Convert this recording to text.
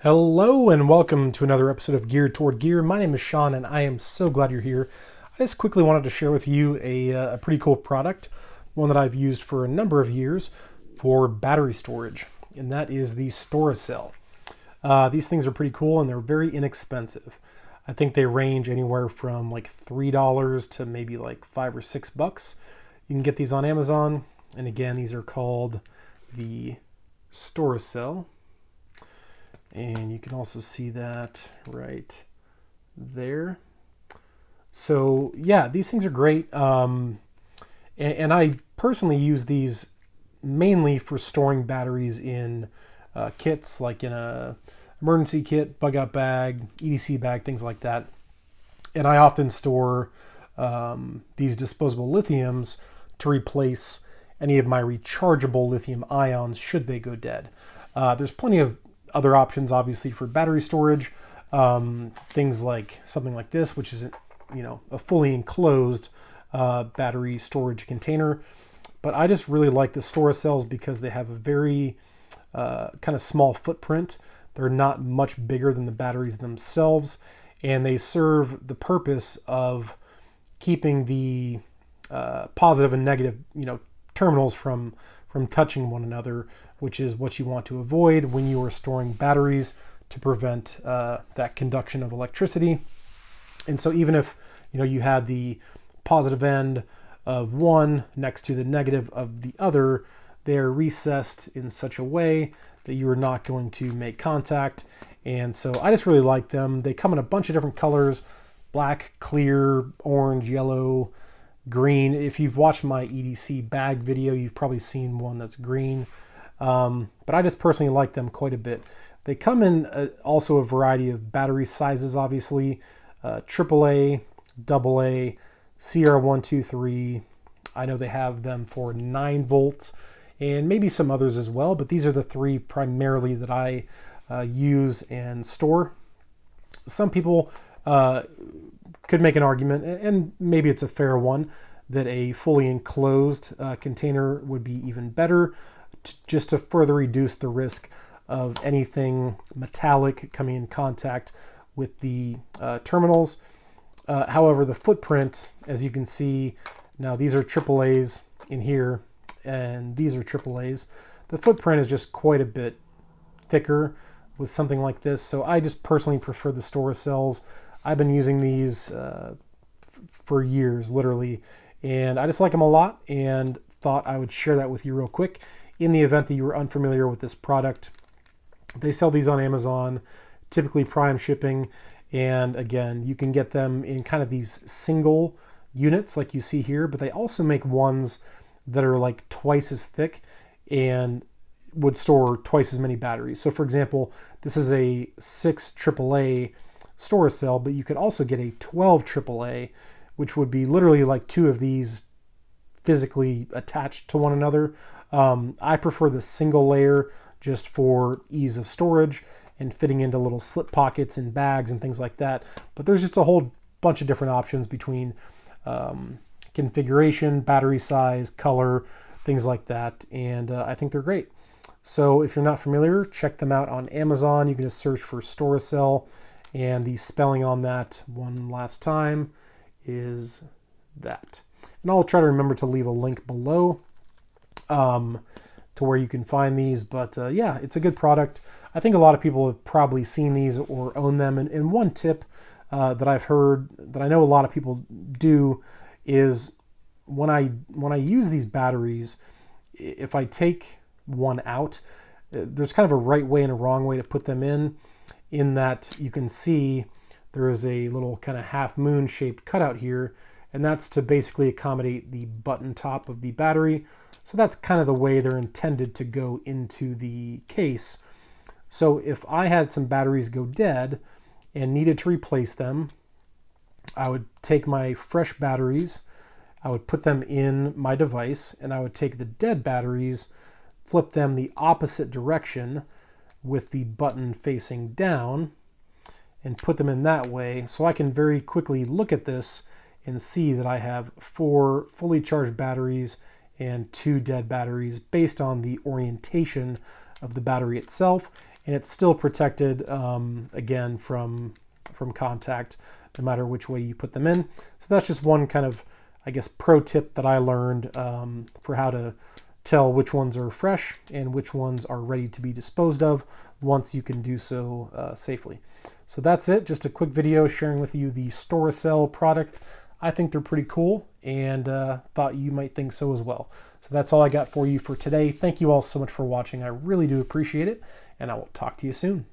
Hello and welcome to another episode of Geared Toward Gear. My name is Sean and I am so glad you're here. I just quickly wanted to share with you a pretty cool product, one that I've used for a number of years for battery storage, and that is the Storacell. These things are pretty cool and they're very inexpensive. I think they range anywhere from like $3 to maybe like $5 or $6. You can get these on Amazon, and again, these are called the Storacell. And you can also see that right there. So yeah, these things are great. And I personally use these mainly for storing batteries in kits, like in a emergency kit, Bugout Bag, EDC bag, things like that. And I often store these disposable lithiums to replace any of my rechargeable lithium ions should they go dead. There's plenty of other options, obviously, for battery storage. Things like something like this, which is, a fully enclosed battery storage container. But I just really like the Storacells because they have a very kind of small footprint. They're not much bigger than the batteries themselves, and they serve the purpose of keeping the positive and negative, terminals from touching one another, which is what you want to avoid when you are storing batteries to prevent that conduction of electricity. And so even if you had the positive end of one next to the negative of the other, they are recessed in such a way that you are not going to make contact. And so I just really like them. They come in a bunch of different colors: black, clear, orange, yellow, green. If you've watched my EDC bag video, you've probably seen one that's green. But I just personally like them quite a bit. They come in also a variety of battery sizes, obviously. AAA, AA, CR123. I know they have them for 9 volts and maybe some others as well, but these are the three primarily that I use and store. Some people could make an argument, and maybe it's a fair one, that a fully enclosed container would be even better, just to further reduce the risk of anything metallic coming in contact with the terminals. However, the footprint, as you can see, now these are AAAs in here, and these are AAAs. The footprint is just quite a bit thicker with something like this, so I just personally prefer the Storacells. I've been using these for years, literally, and I just like them a lot and thought I would share that with you real quick in the event that you were unfamiliar with this product. They sell these on Amazon, typically prime shipping, and again, you can get them in kind of these single units like you see here, but they also make ones that are like twice as thick and would store twice as many batteries. So for example, this is a 6 AAA Storacell, but you could also get a 12 AAA, which would be literally like 2 of these physically attached to one another. I prefer the single layer just for ease of storage and fitting into little slip pockets and bags and things like that. But there's just a whole bunch of different options between configuration, battery size, color, things like that. And I think they're great. So if you're not familiar, check them out on Amazon. You can just search for Storacell, and the spelling on that one last time is that. And I'll try to remember to leave a link below to where you can find these. But yeah, it's a good product. I think a lot of people have probably seen these or own them. And one tip that I've heard that I know a lot of people do is when I use these batteries, if I take one out, there's kind of a right way and a wrong way to put them in that you can see there is a little kind of half moon shaped cutout here, and that's to basically accommodate the button top of the battery. So that's kind of the way they're intended to go into the case. So if I had some batteries go dead and needed to replace them, I would take my fresh batteries, I would put them in my device, and I would take the dead batteries, flip them the opposite direction with the button facing down, and put them in that way, so I can very quickly look at this and see that I have 4 fully charged batteries and 2 dead batteries based on the orientation of the battery itself. and it's still protected, again, from contact, no matter which way you put them in. So that's just one kind of, I guess, pro tip that I learned for how to tell which ones are fresh and which ones are ready to be disposed of once you can do so safely. So that's it, just a quick video sharing with you the Storacell product. I think they're pretty cool, and thought you might think so as well. So that's all I got for you for today. Thank you all so much for watching. I really do appreciate it, and I will talk to you soon.